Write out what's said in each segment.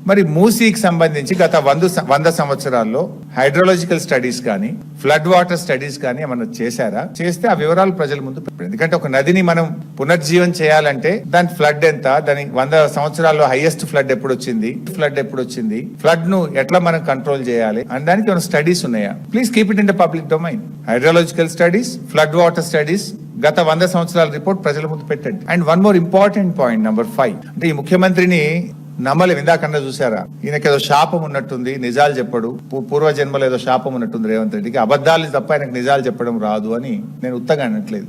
మరి మూసీకి సంబంధించి గత 100 సంవత్సరాల్లో హైడ్రాలజికల్ స్టడీస్ కానీ ఫ్లడ్ వాటర్ స్టడీస్ కానీ ఏమన్నా చేశారా? చేస్తే ఆ వివరాలు ప్రజల ముందు పెట్టండి. ఎందుకంటే ఒక నదిని మనం పునర్జీవం చేయాలంటే దాని ఫ్లడ్ ఎంత, దాని 100 సంవత్సరాల్లో హైయెస్ట్ ఫ్లడ్ ఎప్పుడు వచ్చింది, ఫ్లడ్ ను ఎట్లా మనం కంట్రోల్ చేయాలి అని దానికి ఏమైనా స్టడీస్ ఉన్నాయా? Please keep it in the public domain. Hydrological studies, flood water studies, గత 100 సంవత్సరాల రిపోర్ట్ ప్రజల ముందు పెట్టండి. And one more important point, number 5. అంటే ఈ ముఖ్యమంత్రిని నమ్మలేము. ఇందాకన్నా చూసారా, ఈయనకేదో శాపం ఉన్నట్టుంది, నిజాలు చెప్పడు. పూర్వజన్మలో ఏదో శాపం ఉన్నట్టుంది రేవంత్ రెడ్డికి. అబద్ధాలు తప్ప ఆయనకు నిజాలు చెప్పడం రాదు అని నేను ఉత్తగా అనట్లేదు.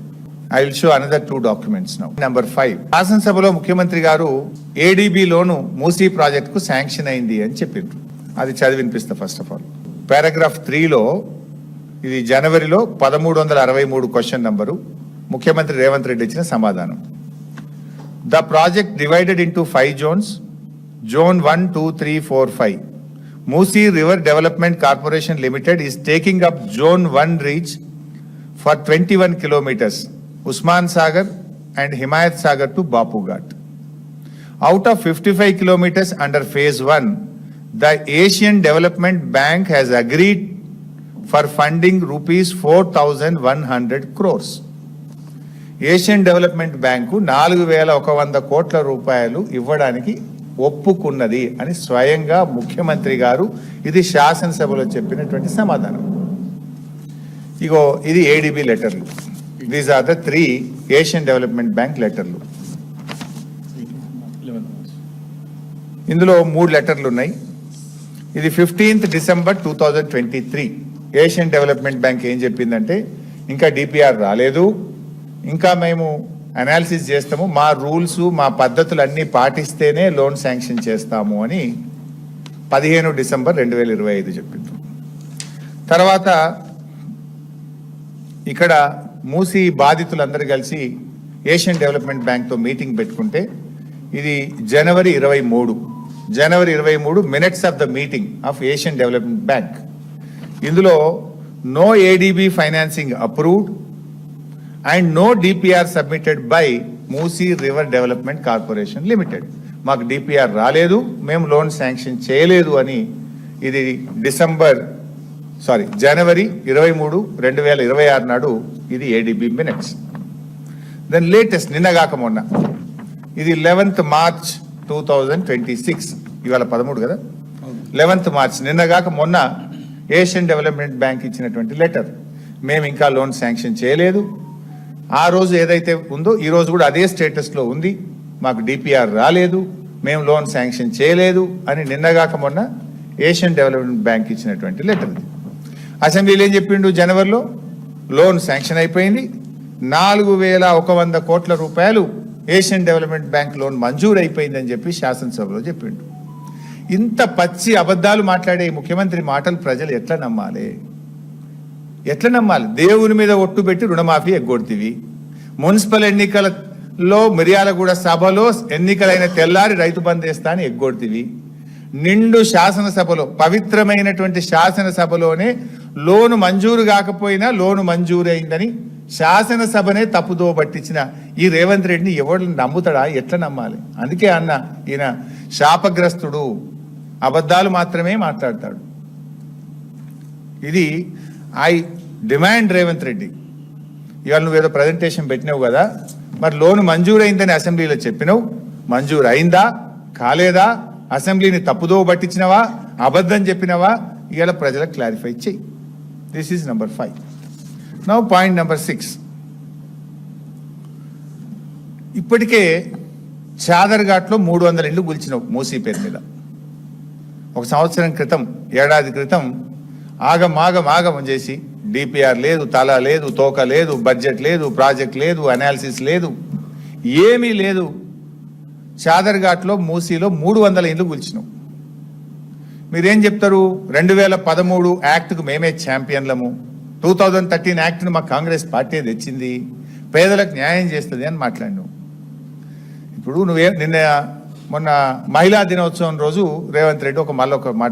I will show another 2 documents now. Number 5, శాసనసభలో ముఖ్యమంత్రి గారు ఏడీబీ లోను మూసీ ప్రాజెక్ట్ కు శాంక్షన్ అయింది అని చెప్పిండ్రు. అది చదివి వినిపిస్తా. ఫస్ట్ ఆఫ్ ఆల్ పారాగ్రాఫ్ 3లో ఇది జనవరిలో 1363 క్వశ్చన్ నంబరు, ముఖ్యమంత్రి రేవంత్ రెడ్డి ఇచ్చిన సమాధానం. The project divided into 5 zones. Zone 1, 2, 3, 4, 5. Musi River Development Corporation Limited is taking up Zone 1 reach for 21 kilometers, Usman Sagar and Himayat Sagar to Bapu Ghat. Out of 55 kilometers under Phase 1, the Asian Development Bank has agreed for funding rupees 4,100 crores. Asian development bank 4,100 కోట్ల రూపాయలు ఇవ్వడానికి ఒప్పుకున్నది అని స్వయంగా ముఖ్యమంత్రి గారు ఇది శాసనసభలో చెప్పినటువంటి సమాధానం. ఇగో ఇది ఏడీబీ లెటర్లు. These are the 3 Asian development bank లెటర్లు. ఇందులో 3 లెటర్లు ఉన్నాయి. ఇది 15th December 2023. Asian development bank ఏం చెప్పిందంటే, ఇంకా డిపిఆర్ రాలేదు, ఇంకా మేము అనాలిసిస్ చేస్తాము, మా రూల్స్ మా పద్ధతులు అన్నీ పాటిస్తేనే లోన్ శాంక్షన్ చేస్తాము అని 15 December 2025 చెప్పింది. తర్వాత ఇక్కడ మూసి బాధితులందరూ కలిసి ఏషియన్ డెవలప్మెంట్ బ్యాంక్తో మీటింగ్ పెట్టుకుంటే ఇది జనవరి 23 minutes of the meeting of Asian development bank. ఇందులో no ADB financing approved and no DPR submitted by Musi River Development Corporation Limited. మాకు డిపిఆర్ రాలేదు, మేము లోన్ శాంక్షన్ చేయలేదు అని ఇది జనవరి 23, 2026 నాడు ఇది ఏడీబీ మినిట్స్. దెన్ లేటెస్ట్ నిన్నగాక మొన్న ఇది 11th March 2026, ఇవాళ 13 కదా, 11th March నిన్నగాక మొన్న ఏషియన్ డెవలప్మెంట్ బ్యాంక్ ఇచ్చినటువంటి లెటర్, మేము ఇంకా లోన్ శాంక్షన్ చేయలేదు, ఆ రోజు ఏదైతే ఉందో ఈ రోజు కూడా అదే స్టేటస్లో ఉంది, మాకు డిపిఆర్ రాలేదు, మేము లోన్ శాంక్షన్ చేయలేదు అని నిన్నగాక మొన్న ఏషియన్ డెవలప్మెంట్ బ్యాంక్ ఇచ్చినటువంటి లెటర్. అసెంబ్లీలో ఏం చెప్పిండు, జనవరిలో లోన్ శాంక్షన్ అయిపోయింది, 4,100 కోట్ల రూపాయలు ఏషియన్ డెవలప్మెంట్ బ్యాంక్ లోన్ మంజూరు అయిపోయిందని చెప్పి శాసనసభలో చెప్పిండు. ఇంత పచ్చి అబద్ధాలు మాట్లాడే ముఖ్యమంత్రి మాటలు ప్రజలు ఎట్లా నమ్మాలి? దేవుని మీద ఒట్టు పెట్టి రుణమాఫీ ఎగ్గొడుతీవి. మున్సిపల్ ఎన్నికలలో మిర్యాలగూడ సభలో ఎన్నికలైన తెల్లారి రైతు బంధు వేస్తా అని ఎగ్గొడుతీవి. నిండు శాసనసభలో, పవిత్రమైనటువంటి శాసనసభలోనే లోను మంజూరు కాకపోయినా లోను మంజూరు అయిందని శాసనసభనే తప్పుదో పట్టించిన ఈ రేవంత్ రెడ్డిని ఎవరు నమ్ముతాడా? ఎట్లా నమ్మాలి? అందుకే అన్న, ఈయన శాపగ్రస్తుడు, అబద్ధాలు మాత్రమే మాట్లాడతాడు. ఇది ఐ డిమాండ్ రేవంత్ రెడ్డి, ఇవాళ నువ్వేదో ప్రజెంటేషన్ పెట్టినావు కదా, మరి లోను మంజూరు అయిందని అసెంబ్లీలో చెప్పినావు, మంజూరు అయిందా కాలేదా? అసెంబ్లీని తప్పుదో పట్టించినవా, అబద్ధం చెప్పినవా? ఇవాళ ప్రజలకు క్లారిఫై చెయ్యి. This is number 5. Now point number 6. ఇప్పటికే చాదర్ఘాట్లో 300 ఇండ్లు కూల్చినావు మూసీ పేరు మీద. 1 సంవత్సరం క్రితం, ఏడాది క్రితం ఆగం చేసి డిపిఆర్ లేదు, తల లేదు, తోక లేదు, బడ్జెట్ లేదు, ప్రాజెక్ట్ లేదు, అనాలిసిస్ లేదు, ఏమీ లేదు. చాదర్ఘాట్లో మూసీలో 300 ఇండ్లు కూల్చినాం. మీరేం చెప్తారు? 2013 యాక్ట్కు మేమే ఛాంపియన్లము, 2013 యాక్ట్ను మా కాంగ్రెస్ పార్టీ తెచ్చింది, పేదలకు న్యాయం చేస్తుంది అని మాట్లాడినావు. ఇప్పుడు మొన్న మహిళా దినోత్సవం రోజు రేవంత్ రెడ్డి మళ్ళీ ఒక మాట